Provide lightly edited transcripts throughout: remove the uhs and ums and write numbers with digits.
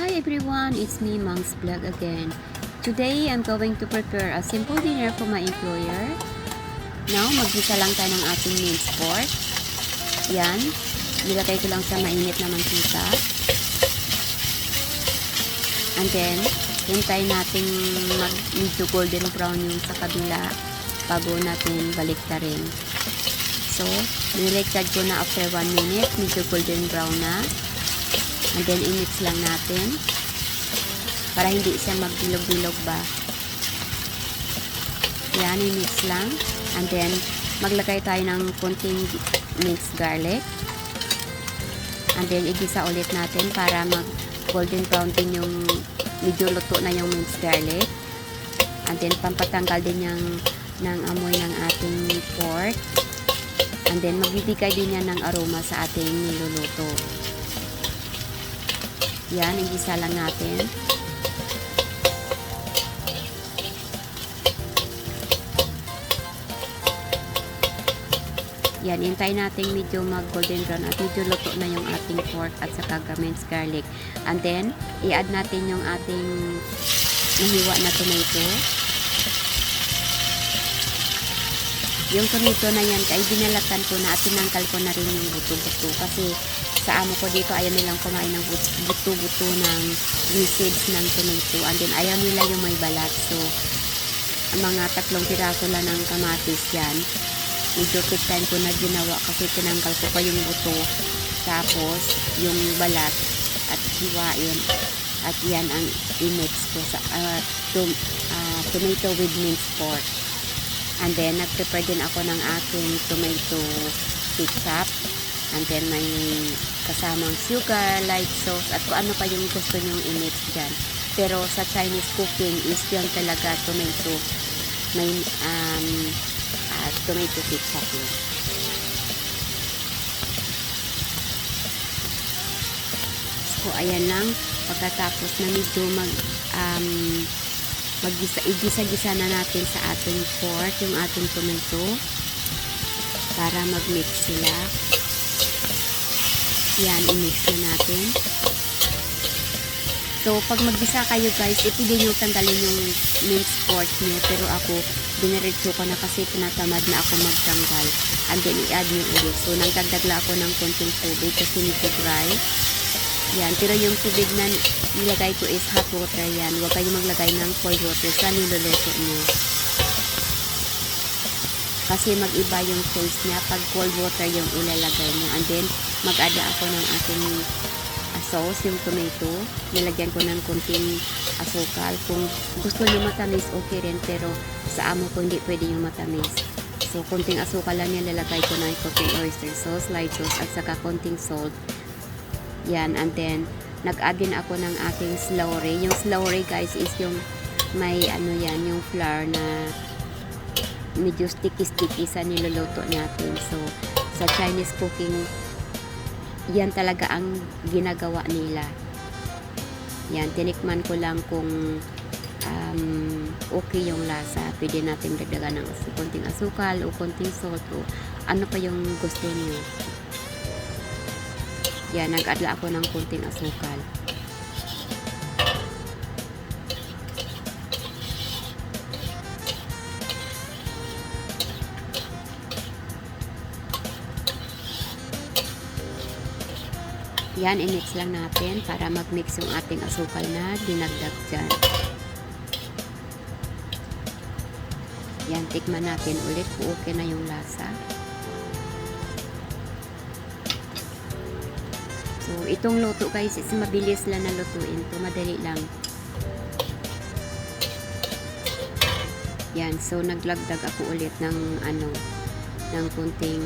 Hi everyone, it's me Mang's Vlog again. Today, I'm going to prepare a simple dinner for my employer. Now, maggisa lang tayo ng ating minced pork. Yan, nilagay ko lang sa mainit na mantika. And then, hintayin natin medyo golden brown yung sa kabila bago natin baliktarin. So, niliktad ko na after 1 minute, medyo golden brown na. And then, i-mix lang natin para hindi siya magbilog-bilog ba. Yan, i-mix lang. And then, maglagay tayo ng konting minced garlic. And then, igisa ulit natin para mag-golden brown din yung medyo luto na yung minced garlic. And then, pampatanggal din ng amoy ng ating pork. And then, magbibigay din yan ng aroma sa ating niluluto. Yan, igisa lang natin. Yan, hintay natin medyo mag-golden brown at medyo luto na yung ating pork at saka minced garlic. And then, i-add natin yung ating nahiwa na tomato. Yung tomato na yan, ay binalatan ko na at tinangkal ko na rin yung buto-buto. Kasi sa amo ko dito, ayaw nilang kumain ng buto-buto ng seeds ng tomato. And then, ayaw nila yung may balat. So, mga 3 piraso lang ng kamatis yan. Medyo quick time ko na ginawa kasi tinanggal ko pa yung buto. Tapos, yung balat at hiwain. At yan ang i-mix ko sa tomato with minced pork. And then, nag-prepare din ako ng aking tomato ketchup. And then, may kasamang sugar, light sauce, at kung ano pa yung gusto nyong i-mix dyan. Pero sa Chinese cooking is yun talaga tomato. May tomato ketchup yun. So, ayan lang. Pagkatapos na medyo igisa-gisa na natin sa ating pork, yung ating tomato, para mag-mix sila. Yan, i-mix na natin. So, pag mag-gisa kayo guys, pwede nyo tanggalin yung minced pork nyo. Pero ako, diniretso ko na kasi tinatamad na ako magtanggal. And then, i-add nyo ulit. So, nagdagdag lang ako ng konting tubig kasi medyo dry. Yan, pero yung tubig na nilagay ko is hot water yan. Huwag kayong maglagay ng cold water sa niluluto nyo. Kasi mag-iba yung taste niya pag cold water yung ilalagay nyo. And then, mag-add ako ng ating sauce, yung tomato. Nilagyan ko ng konting asukal. Kung gusto nyo matamis, okay rin. Pero sa amo ko, hindi pwede yung matamis. So, konting asukal lang yan. Lalagay ko ng konting oyster sauce, light sauce, at saka konting salt. Yan, and then, nag-add din ako ng aking slurry. Yung slurry, guys, is yung may, yung flour na medyo sticky-sticky sa niluluto natin. So, sa Chinese cooking, yan talaga ang ginagawa nila. Yan, tinikman ko lang kung okay yung lasa. Pwede natin dagdagan ng konting asukal o konting salt o ano pa yung gusto niyo. Yan, nag-adla ako ng konting asukal. Yan, i-mix lang natin para mag-mix yung ating asukal na dinagdag dyan. Yan, tikman natin ulit kung okay na yung lasa. So, itong luto guys is mabilis lang na lutuin. Ito, madali lang. Yan, so naglagdag ako ulit ng ng kunting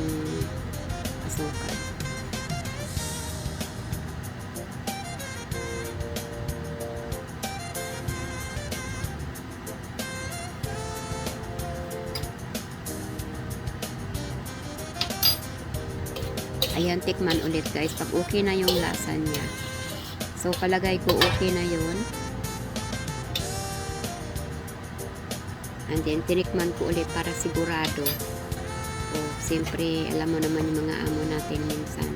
asukal. Ayan, tikman ulit guys. Pag okay na yung lasa niya. So, palagay ko okay na yun. And then, tinikman ko ulit para sigurado. So, siyempre, alam mo naman yung mga amo natin minsan.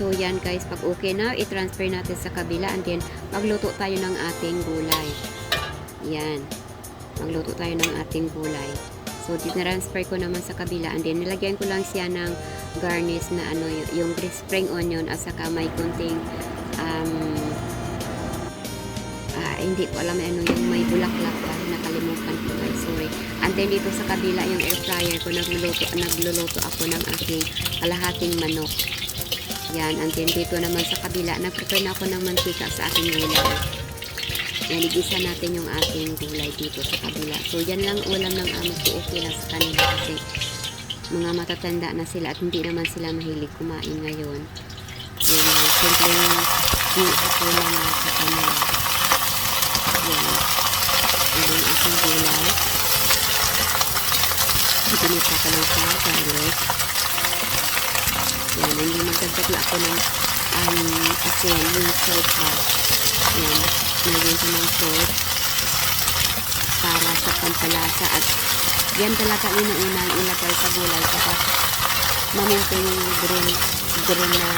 So yan guys, pag okay na, i-transfer natin sa kabila and then magluto tayo ng ating gulay. Yan. Magluto tayo ng ating gulay. So, tinransfer ko naman sa kabila and then nilagyan ko lang siya ng garnish na ano, yung spring onion at saka may konting hindi ko alam ano yung may bulaklak pa, nakalimutan ko guys, sorry. And then dito sa kabila yung air fryer ko, nagluluto ako ng aking kalahating manok. Yan, and then dito naman sa kabila, nag-prepare na ako ng mantika sa aking gulay. Yan, igisa natin yung ating gulay dito sa kabila. So, yan lang ulam ng amo ko. Okay lang sa kanila kasi mga matatanda na sila at hindi naman sila mahilig kumain ngayon. Yan, simpleng hapunan na sa kanila. Yan. Yan ang ating gulay. Itinita ko lang sa garlic. Yan, hindi magdagdag ako ng asin, yung salt pa. Yan, nagyan ko ng salt para sa pampalasa at yan talaga una-una ilagay sa gulay para ma-maintain yung green na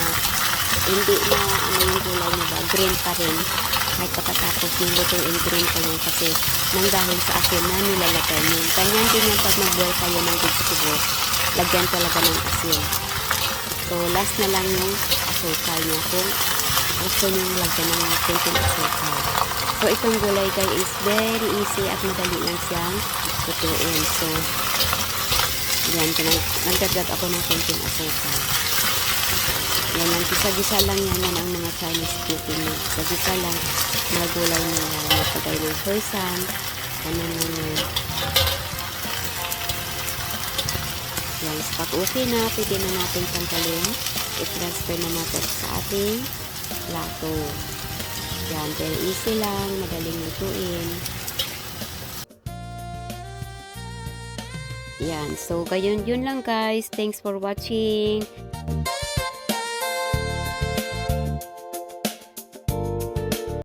hindi na ano yung gulay na ba, green pa rin kahit pagkatapos yung lutuin green pa rin kasi nang dahil sa asin na nilalagay mo. Ganyan din yung pag mag-boil kayo ng vegetable, lagyan talaga ng asin. So, last na lang yung asukal nyo kung gusto nyo lagyan ng konting asukal. So, itong gulay guys is very easy at madali lang siyang lutuin. So, yan, nagdagdag ako ng konting asukal. Yan, ang gisa-gisa lang yan ang mga Chinese cooking. Gisa-gisa lang na gulay nila. Napagay ng person. Ano na yan. Yan, pag okay na, pwede na natin tanggalin. I-transfer na natin sa ating plato. Yan, very easy lang, madaling lutuin. Yan, so gayon yun lang guys. Thanks for watching.